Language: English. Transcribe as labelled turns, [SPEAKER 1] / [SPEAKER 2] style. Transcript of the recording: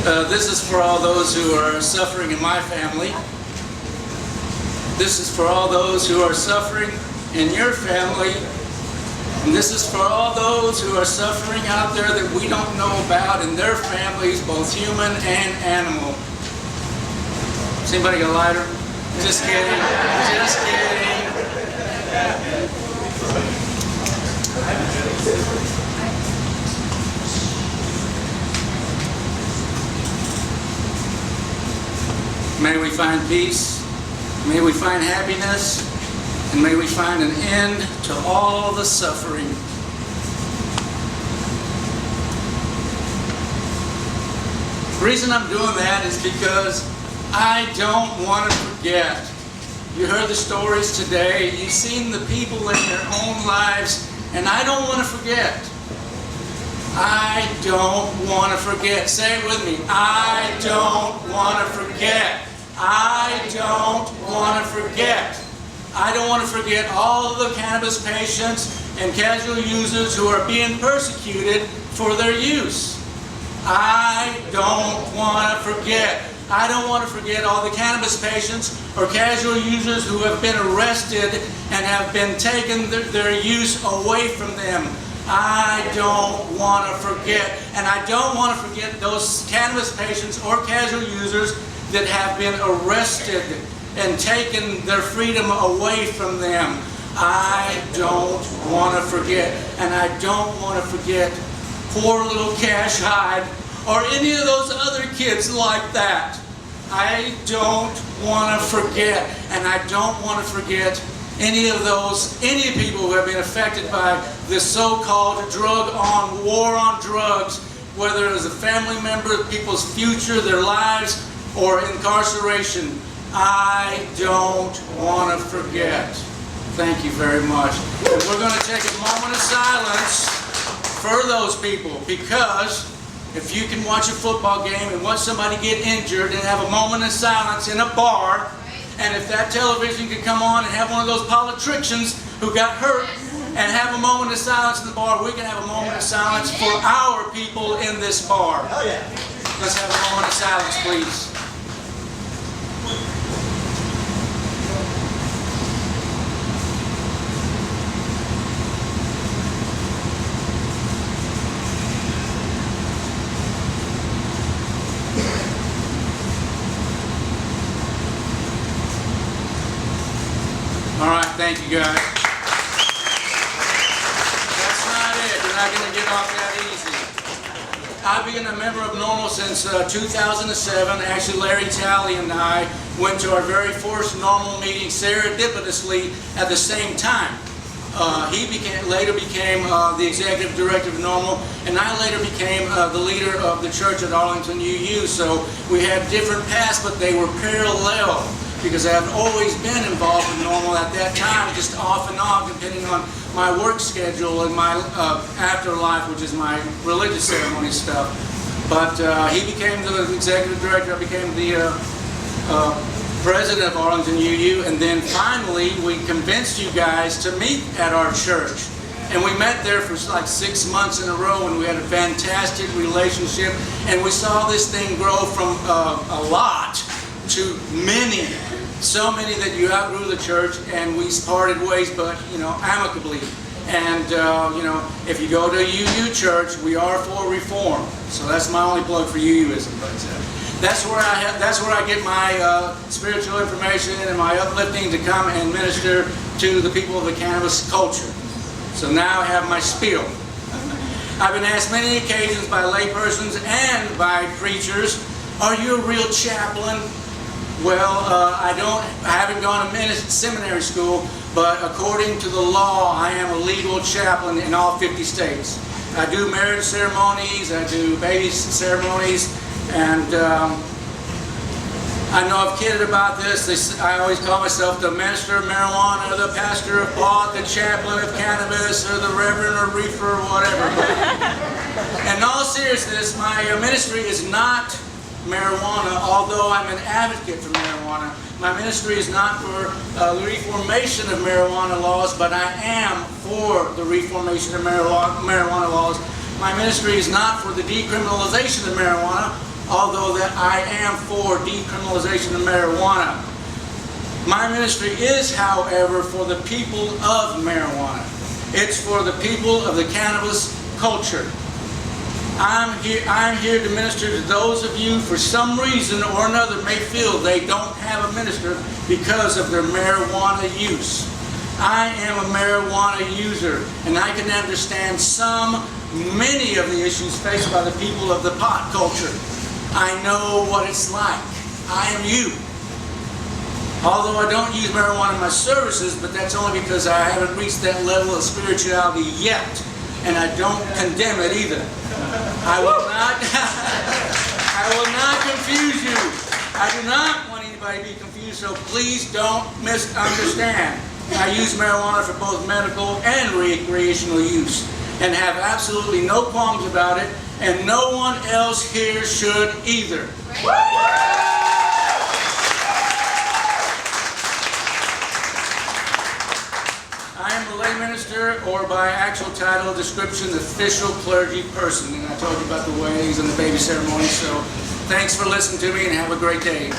[SPEAKER 1] This is for all those who are suffering in my family. This is for all those who are suffering in your family. And this is for all those who are suffering out there that we don't know about in their families, both human and animal. Has anybody got a lighter? Just kidding. Just kidding. May we find peace, may we find happiness, and may we find an end to all the suffering. The reason I'm doing that is because I don't want to forget. You heard the stories today, you've seen the people in their own lives, and I don't want to forget. I don't want to forget. Say it with me. I don't want to forget. I don't want to forget. I don't want to forget all of the cannabis patients and casual users who are being persecuted for their use. I don't want to forget. I don't want to forget all the cannabis patients or casual users who have been arrested and have been taken their use away from them. I don't want to forget. And I don't want to forget those cannabis patients or casual users that have been arrested and taken their freedom away from them. I don't want to forget. And I don't want to forget poor little Cash Hyde or any of those other kids like that. I don't want to forget. And I don't want to forget any people who have been affected by this so-called war on drugs, whether it is a family member, people's future, their lives, or incarceration. I don't want to forget. Thank you very much. And we're going to take a moment of silence for those people, because if you can watch a football game and watch somebody get injured and have a moment of silence in a bar, and if that television could come on and have one of those politicians who got hurt and have a moment of silence in the bar, we can have a moment of silence for our people in this bar. Let's have a moment of silence, please. All right, thank you guys. That's not it. You're not going to get off that easy. I've been a member of NORML since 2007. Actually, Larry Talley and I went to our very first NORML meeting serendipitously at the same time. He later became the executive director of NORML, and I later became the leader of the church at Arlington UU. So we had different paths, but they were parallel, because I've always been involved in NORML at that time, just off and on, depending on my work schedule and my afterlife, which is my religious ceremony stuff. But he became the executive director, I became the president of Arlington UU, and then finally we convinced you guys to meet at our church. And we met there for like 6 months in a row, and we had a fantastic relationship, and we saw this thing grow from a lot to many, so many that you outgrew the church, and we parted ways, but amicably. And if you go to UU church, we are for reform. So that's my only plug for UUism. That's where I get my spiritual information and my uplifting to come and minister to the people of the cannabis culture. So now I have my spiel. I've been asked many occasions by laypersons and by preachers, "Are you a real chaplain?" Well, I haven't gone to seminary school, but according to the law, I am a legal chaplain in all 50 states. I do marriage ceremonies, I do baby ceremonies, and I know I've kidded about this. I always call myself the minister of marijuana, the pastor of pot, the chaplain of cannabis, or the reverend or reefer, or whatever. In all seriousness, my ministry is not marijuana, although I'm an advocate for marijuana. My ministry is not for the reformation of marijuana laws, but I am for the reformation of marijuana laws. My ministry is not for the decriminalization of marijuana, although that I am for decriminalization of marijuana. My ministry is, however, for the people of marijuana. It's for the people of the cannabis culture. I'm here to minister to those of you for some reason or another may feel they don't have a minister because of their marijuana use. I am a marijuana user, and I can understand many of the issues faced by the people of the pot culture. I know what it's like. I am you. Although I don't use marijuana in my services, but that's only because I haven't reached that level of spirituality yet, and I don't condemn it either. I will not confuse you. I do not want anybody to be confused, so please don't misunderstand. I use marijuana for both medical and recreational use, and have absolutely no qualms about it, and no one else here should either. I am a lay minister, or by actual title description, the official clergy person. And I told you about the weddings and the baby ceremony, so thanks for listening to me and have a great day.